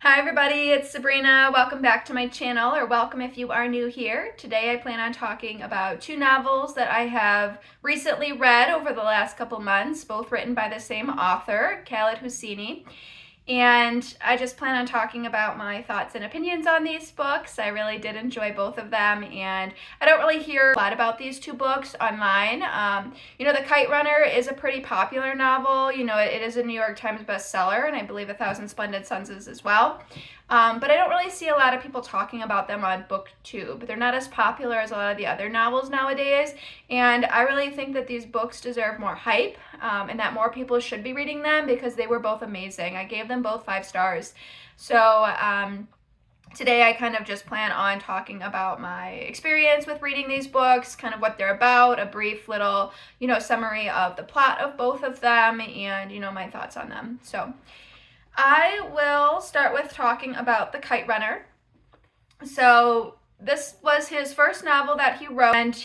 Hi everybody, it's Sabrina. Welcome back to my channel, or welcome if you are new here. Today I plan on talking about two novels that I have recently read over the last couple months, both written by the same author, Khaled Hosseini. And I just plan on talking about my thoughts and opinions on these books. I really did enjoy both of them, and I don't really hear a lot about these two books online. The Kite Runner is a pretty popular novel. It is a New York Times bestseller, and I believe A Thousand Splendid Suns is as well. But I don't really see a lot of people talking about them on BookTube. They're not as popular as a lot of the other novels nowadays, and I really think that these books deserve more hype, and that more people should be reading them because they were both amazing. I gave them both 5 stars. So today I kind of just plan on talking about my experience with reading these books, kind of what they're about, a brief little, summary of the plot of both of them, and, my thoughts on them. So I will start with talking about The Kite Runner. So this was his first novel that he wrote, and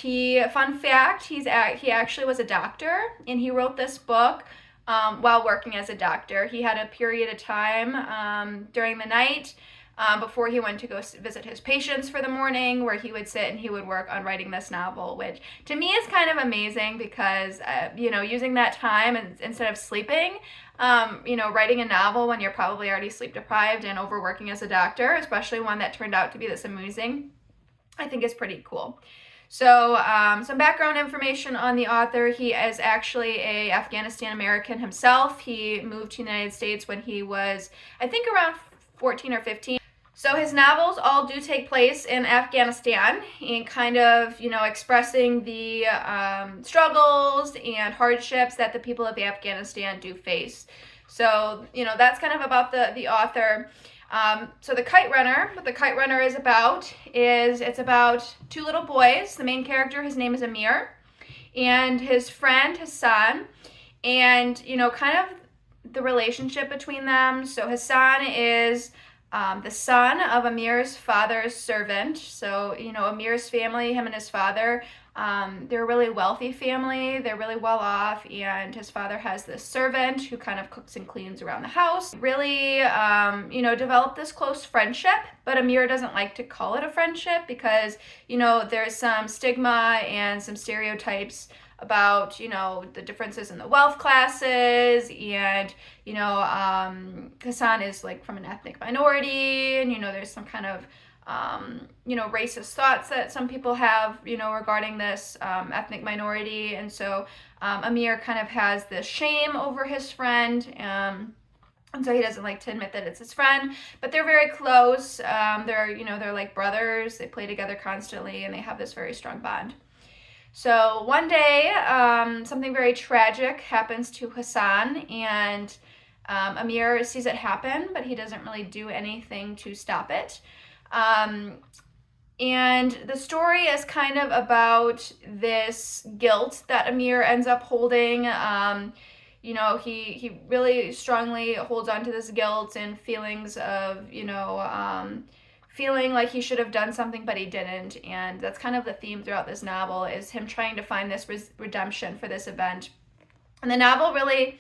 fun fact, he actually was a doctor, and he wrote this book while working as a doctor. He had a period of time during the night before he went to go visit his patients for the morning, where he would sit and he would work on writing this novel, which to me is kind of amazing because, using that time instead of sleeping, writing a novel when you're probably already sleep deprived and overworking as a doctor, especially one that turned out to be this amazing, I think is pretty cool. So some background information on the author. He is actually a Afghanistan American himself. He moved to the United States when he was, I think, around 14 or 15. So his novels all do take place in Afghanistan and kind of, expressing the struggles and hardships that the people of Afghanistan do face. So, that's kind of about the author. So The Kite Runner, what The Kite Runner is it's about 2 little boys. The main character, his name is Amir, and his friend Hassan, and, kind of the relationship between them. So Hassan is the son of Amir's father's servant. So, Amir's family, him and his father, they're a really wealthy family. They're really well off, and his father has this servant who kind of cooks and cleans around the house. Really, develop this close friendship, but Amir doesn't like to call it a friendship because, there's some stigma and some stereotypes about, the differences in the wealth classes, and, Hassan is like from an ethnic minority, and, there's some kind of, racist thoughts that some people have, regarding this ethnic minority. And so Amir kind of has this shame over his friend, and so he doesn't like to admit that it's his friend, but they're very close. They're like brothers. They play together constantly, and they have this very strong bond. So one day, something very tragic happens to Hassan, and Amir sees it happen, but he doesn't really do anything to stop it. And the story is kind of about this guilt that Amir ends up holding. He really strongly holds on to this guilt and feelings of, feeling like he should have done something, but he didn't. And that's kind of the theme throughout this novel, is him trying to find this redemption for this event. And the novel really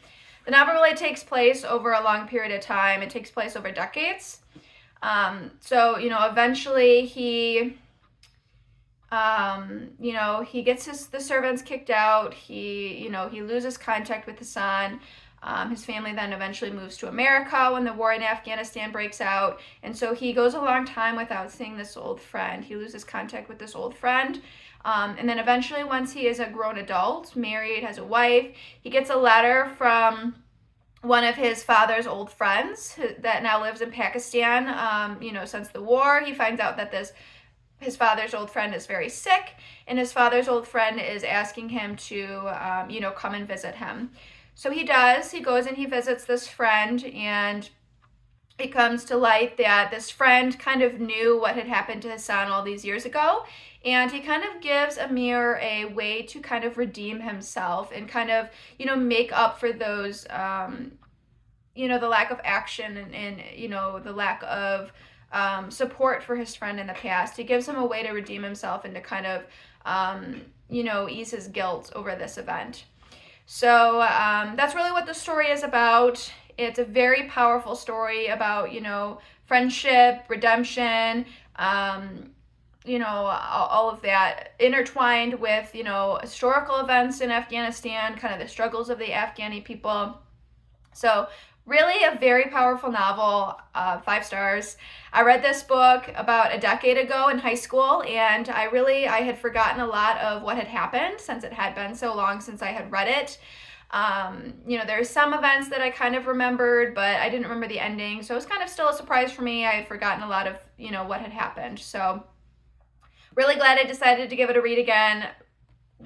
takes place over a long period of time. It takes place over decades. Eventually he gets the servants kicked out. He loses contact with his son. His family then eventually moves to America when the war in Afghanistan breaks out. And so he goes a long time without seeing this old friend. He loses contact with this old friend. And then eventually, once he is a grown adult, married, has a wife, he gets a letter from one of his father's old friends that now lives in Pakistan. Since the war, he finds out that his father's old friend is very sick, and his father's old friend is asking him to, come and visit him. So he does. He goes and he visits this friend, and it comes to light that this friend kind of knew what had happened to his son all these years ago, and he kind of gives Amir a way to kind of redeem himself and kind of, make up for those, the lack of action and the lack of support for his friend in the past. He gives him a way to redeem himself and to kind of, ease his guilt over this event. So that's really what the story is about. It's a very powerful story about, friendship, redemption, all of that intertwined with, historical events in Afghanistan, kind of the struggles of the Afghani people. So really a very powerful novel, 5 stars. I read this book about a decade ago in high school, and I had forgotten a lot of what had happened since it had been so long since I had read it. There's some events that I kind of remembered, but I didn't remember the ending, so it was kind of still a surprise for me. I had forgotten a lot of, what had happened. So really glad I decided to give it a read again.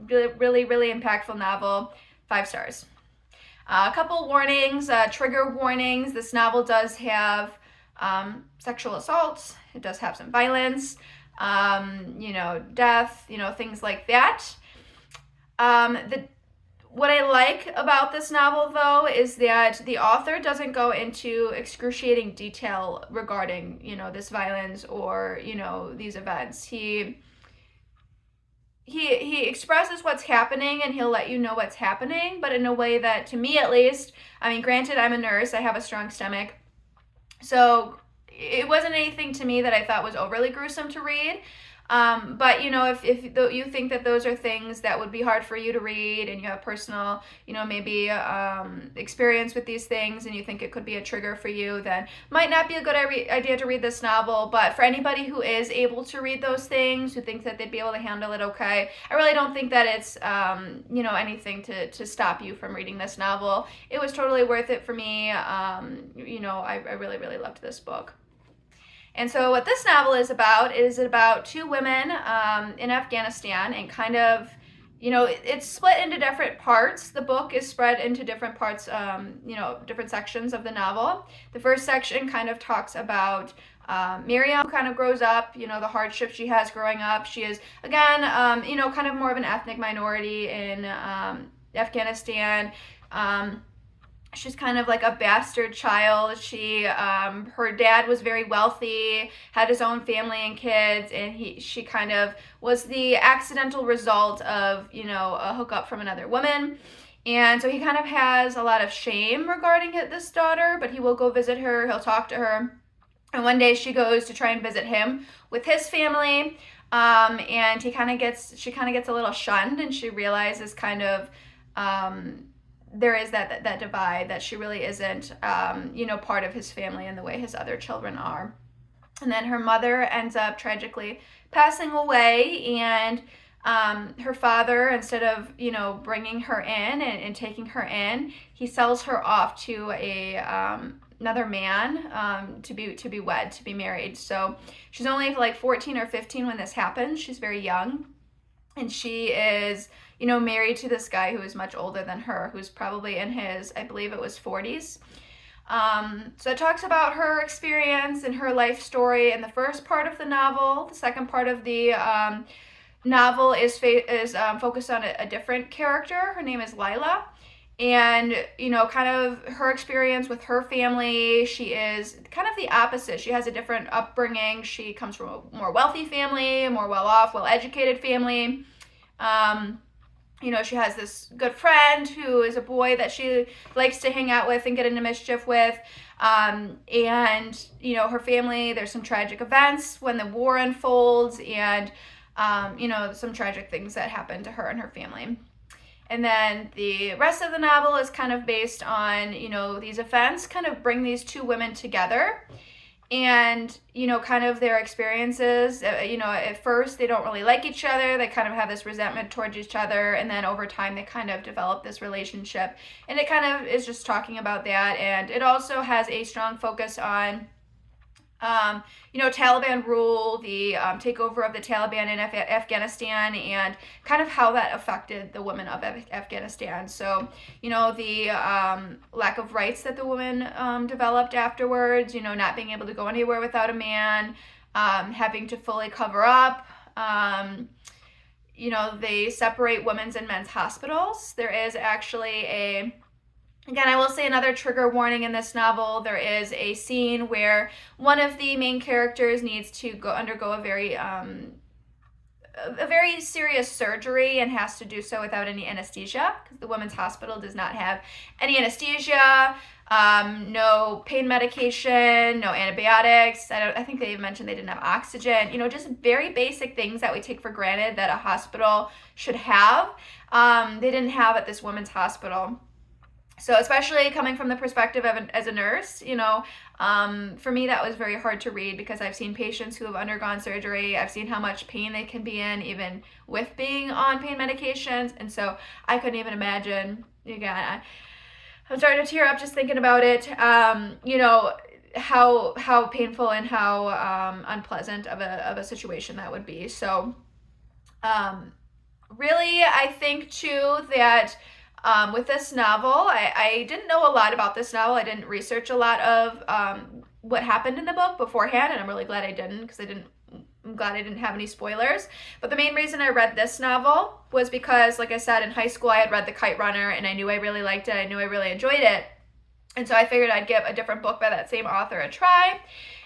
Really, really impactful novel, 5 stars. A couple warnings, trigger warnings. This novel does have sexual assaults. It does have some violence, death, things like that. What I like about this novel, though, is that the author doesn't go into excruciating detail regarding, this violence or, these events. He expresses what's happening, and he'll let you know what's happening, but in a way that, to me at least, granted, I'm a nurse, I have a strong stomach, so it wasn't anything to me that I thought was overly gruesome to read. But if you think that those are things that would be hard for you to read, and you have personal, maybe experience with these things, and you think it could be a trigger for you, then might not be a good idea to read this novel. But for anybody who is able to read those things, who thinks that they'd be able to handle it okay, I really don't think that it's anything to stop you from reading this novel. It was totally worth it for me. I really, really loved this book. And so what this novel is about 2 women in Afghanistan, and kind of, it's split into different parts. The book is spread into different parts, different sections of the novel. The first section kind of talks about Miriam, who kind of grows up, the hardships she has growing up. She is, again, kind of more of an ethnic minority in Afghanistan. She's kind of like a bastard child. Her dad was very wealthy, had his own family and kids, and she kind of was the accidental result of, a hookup from another woman. And so he kind of has a lot of shame regarding this daughter, but he will go visit her, he'll talk to her. And one day she goes to try and visit him with his family, and she kind of gets a little shunned, and she realizes kind of, there is that divide, that she really isn't, part of his family in the way his other children are. And then her mother ends up tragically passing away, and her father, instead of, bringing her in and taking her in, he sells her off to another man, to be wed, to be married. So she's only like 14 or 15 when this happens. She's very young, and she is, married to this guy who is much older than her, who's probably in his, I believe it was 40s. So it talks about her experience and her life story in the first part of the novel. The second part of the novel is focused on a different character. Her name is Lila. And, kind of her experience with her family. She is kind of the opposite. She has a different upbringing. She comes from a more wealthy family, a more well-off, well-educated family. She has this good friend who is a boy that she likes to hang out with and get into mischief with. And, her family, there's some tragic events when the war unfolds, and, some tragic things that happen to her and her family. And then the rest of the novel is kind of based on, these events kind of bring these 2 women together. And, kind of their experiences, at first they don't really like each other. They kind of have this resentment towards each other. And then over time they kind of develop this relationship. And it kind of is just talking about that. And it also has a strong focus on, Taliban rule, the takeover of the Taliban in Afghanistan, and kind of how that affected the women of Afghanistan. So, the lack of rights that the women developed afterwards, not being able to go anywhere without a man, having to fully cover up. They separate women's and men's hospitals. There is actually Again, I will say another trigger warning in this novel. There is a scene where one of the main characters needs to undergo a very a very serious surgery and has to do so without any anesthesia, because the women's hospital does not have any anesthesia, no pain medication, no antibiotics. I think they even mentioned they didn't have oxygen. You know, just very basic things that we take for granted that a hospital should have. They didn't have at this women's hospital. So especially coming from the perspective of as a nurse, you know, for me that was very hard to read, because I've seen patients who have undergone surgery. I've seen how much pain they can be in even with being on pain medications. And so I couldn't even imagine, again, I'm starting to tear up just thinking about it, you know, how painful and how unpleasant of a situation that would be. So really, I think too that with this novel, I didn't know a lot about this novel. I didn't research a lot of what happened in the book beforehand, and I'm really glad I didn't, because I'm glad I didn't have any spoilers. But the main reason I read this novel was because, like I said, in high school I had read The Kite Runner, and I knew I really liked it. I knew I really enjoyed it. And so I figured I'd give a different book by that same author a try.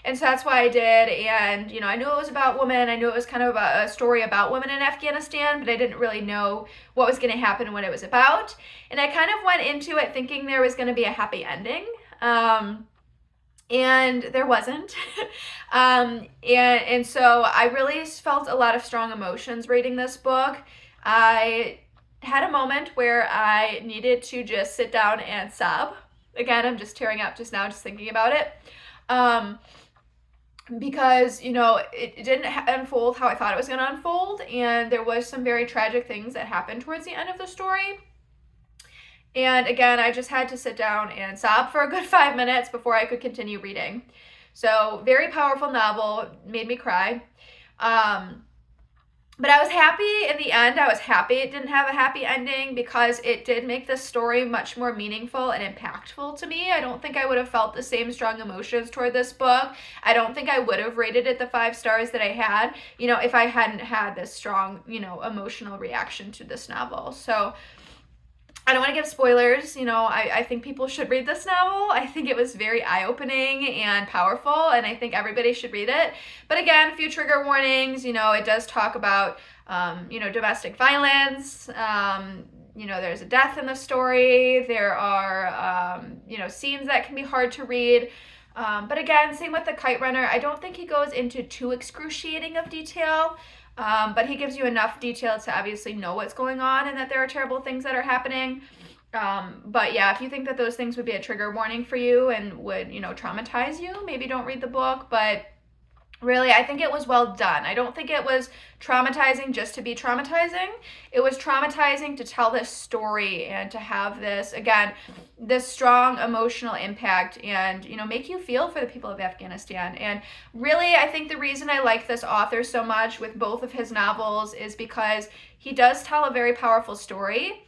And so that's why I did. And, you know, I knew it was about women. I knew it was kind of a story about women in Afghanistan, but I didn't really know what was going to happen and what it was about. And I kind of went into it thinking there was going to be a happy ending. And there wasn't. And so I really felt a lot of strong emotions reading this book. I had a moment where I needed to just sit down and sob. Again, I'm just tearing up just now, just thinking about it. Because, you know, it didn't unfold how I thought it was going to unfold. And there was some very tragic things that happened towards the end of the story. And again, I just had to sit down and sob for a good 5 minutes before I could continue reading. So very powerful novel, made me cry. But I was happy in the end. I was happy it didn't have a happy ending, because it did make this story much more meaningful and impactful to me. I don't think I would have felt the same strong emotions toward this book. I don't think I would have rated it the 5 stars that I had, you know, if I hadn't had this strong, you know, emotional reaction to this novel. So I don't want to give spoilers. You know, I think people should read this novel. I think it was very eye-opening and powerful, and I think everybody should read it. But again, a few trigger warnings. You know, it does talk about, you know, domestic violence. You know, there's a death in the story. There are, you know, scenes that can be hard to read. But again, same with The Kite Runner. I don't think he goes into too excruciating of detail. But he gives you enough detail to obviously know what's going on and that there are terrible things that are happening. But yeah, if you think that those things would be a trigger warning for you and would, you know, traumatize you, maybe don't read the book. But really, I think it was well done. I don't think it was traumatizing just to be traumatizing. It was traumatizing to tell this story and to have this, again, this strong emotional impact and, you know, make you feel for the people of Afghanistan. And really, I think the reason I like this author so much with both of his novels is because he does tell a very powerful story.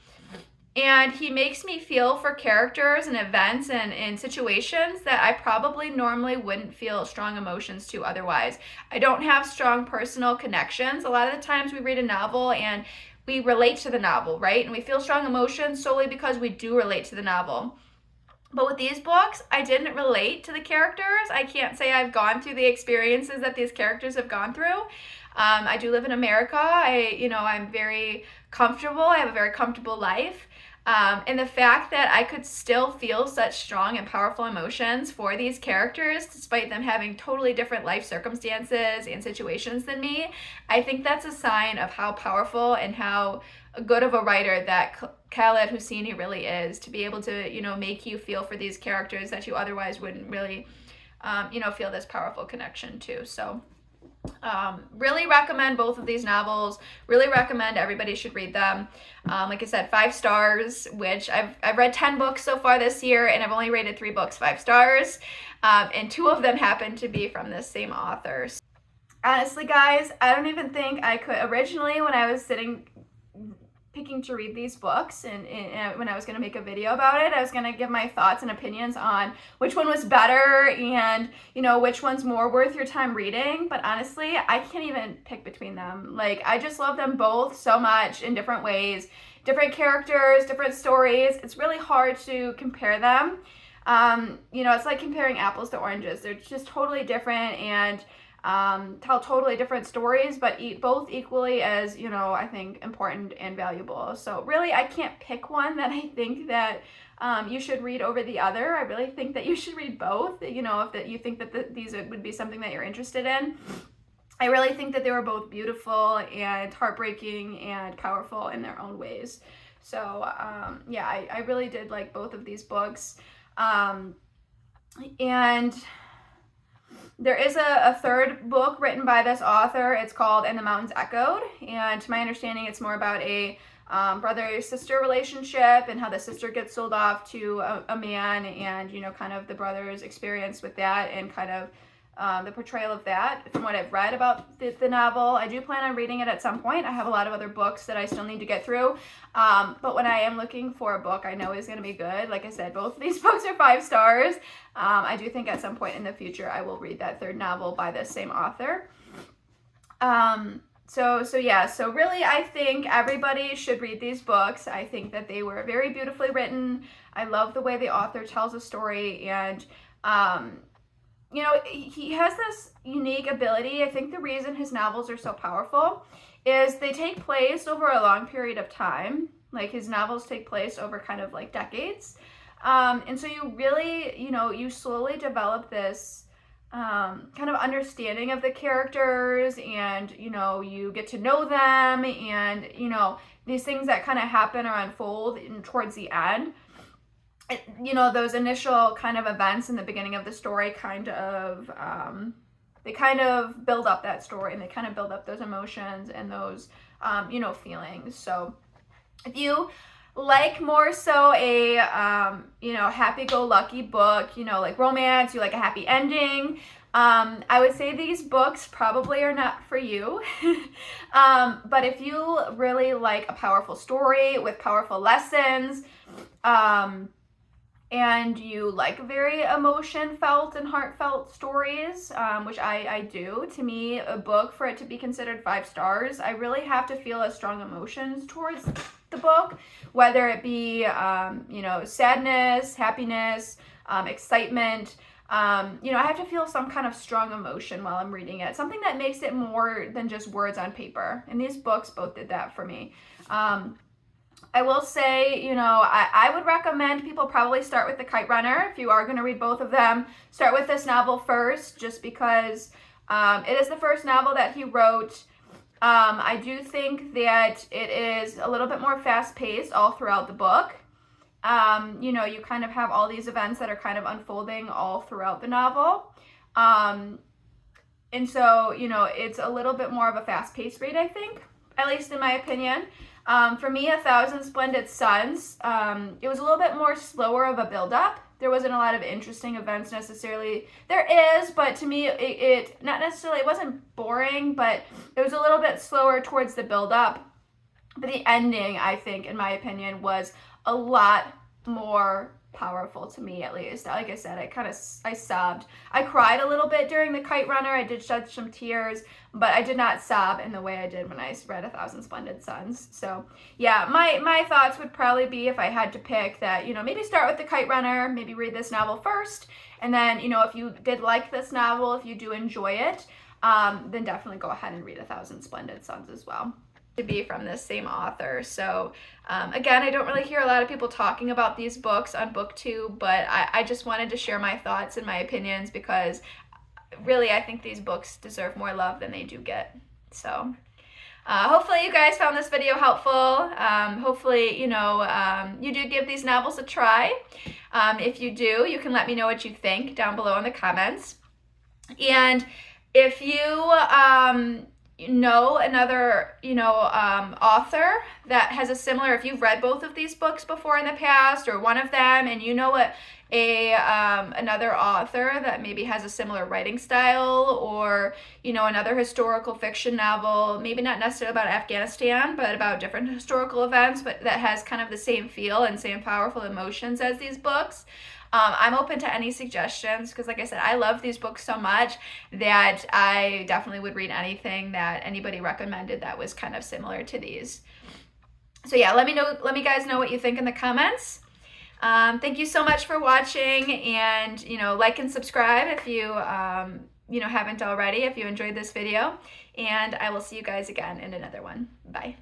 And he makes me feel for characters and events and situations that I probably normally wouldn't feel strong emotions to otherwise. I don't have strong personal connections. A lot of the times we read a novel and we relate to the novel, right? And we feel strong emotions solely because we do relate to the novel. But with these books, I didn't relate to the characters. I can't say I've gone through the experiences that these characters have gone through. I do live in America. I'm very comfortable. I have a very comfortable life. And the fact that I could still feel such strong and powerful emotions for these characters, despite them having totally different life circumstances and situations than me, I think that's a sign of how powerful and how good of a writer that Khaled Hosseini really is, to be able to, you know, make you feel for these characters that you otherwise wouldn't really, feel this powerful connection to. So really recommend both of these novels. Really recommend everybody should read them. Like I said, 5 stars, which I've read 10 books so far this year, and I've only rated 3 books 5 stars. And 2 of them happen to be from this same author. Honestly, guys, I don't even think I could. Originally, when I was picking to read these books and when I was going to make a video about it, I was going to give my thoughts and opinions on which one was better and, you know, which one's more worth your time reading. But honestly, I can't even pick between them. Like, I just love them both so much in different ways, different characters, different stories. It's really hard to compare them. It's like comparing apples to oranges. They're just totally different, and tell totally different stories, but both equally as, I think important and valuable. So really, I can't pick one that I think that you should read over the other. I really think that you should read both, if you think that these would be something that you're interested in. I really think that they were both beautiful and heartbreaking and powerful in their own ways. So yeah, I really did like both of these books. And there is a third book written by this author. It's called And the Mountains Echoed. And to my understanding, it's more about a brother-sister relationship and how the sister gets sold off to a man, and, kind of the brother's experience with that, and kind of the portrayal of that from what I've read about the novel. I do plan on reading it at some point. I have a lot of other books that I still need to get through. But when I am looking for a book I know is going to be good, like I said, both of these books are 5 stars. I do think at some point in the future I will read that third novel by this same author. So really I think everybody should read these books. I think that they were very beautifully written. I love the way the author tells a story, and he has this unique ability. I think the reason his novels are so powerful is they take place over a long period of time. Like, his novels take place over kind of like decades. And so you really, you slowly develop this kind of understanding of the characters, and, you get to know them, and, these things that kind of happen or unfold towards the end. Those initial kind of events in the beginning of the story they kind of build up that story, and they kind of build up those emotions and those, feelings. So if you like more so a, happy-go-lucky book, like romance, you like a happy ending, I would say these books probably are not for you. But if you really like a powerful story with powerful lessons, and you like very emotion-felt and heartfelt stories, which I do. To me, a book, for it to be considered 5 stars, I really have to feel a strong emotions towards the book, whether it be, sadness, happiness, excitement. I have to feel some kind of strong emotion while I'm reading it, something that makes it more than just words on paper. And these books both did that for me. I will say, I would recommend people probably start with The Kite Runner. If you are going to read both of them, start with this novel first, just because it is the first novel that he wrote. I do think that it is a little bit more fast-paced all throughout the book. You kind of have all these events that are kind of unfolding all throughout the novel. And so, it's a little bit more of a fast-paced read, I think, at least in my opinion. For me, 1,000 Splendid Suns, it was a little bit more slower of a build-up. There wasn't a lot of interesting events necessarily. There is, but to me, it not necessarily, it wasn't boring, but it was a little bit slower towards the build-up. But the ending, I think, in my opinion, was a lot more powerful to me, at least. Like I said, I sobbed. I cried a little bit during The Kite Runner. I did shed some tears, but I did not sob in the way I did when I read 1,000 Splendid Suns. So yeah, my thoughts would probably be, if I had to pick, that, maybe start with The Kite Runner, maybe read this novel first, and then, if you did like this novel, if you do enjoy it, then definitely go ahead and read 1,000 Splendid Suns as well. To be from this same author. So again, I don't really hear a lot of people talking about these books on BookTube, but I just wanted to share my thoughts and my opinions, because really I think these books deserve more love than they do get. So hopefully you guys found this video helpful. Hopefully, you do give these novels a try. If you do, you can let me know what you think down below in the comments. And if you another author that has a similar, if you've read both of these books before in the past, or one of them, and another author that maybe has a similar writing style, or another historical fiction novel, maybe not necessarily about Afghanistan, but about different historical events, but that has kind of the same feel and same powerful emotions as these books, I'm open to any suggestions, because like I said, I love these books so much that I definitely would read anything that anybody recommended that was kind of similar to these. So yeah, let me guys know what you think in the comments. Thank you so much for watching, and like and subscribe if you haven't already, if you enjoyed this video, and I will see you guys again in another one. Bye.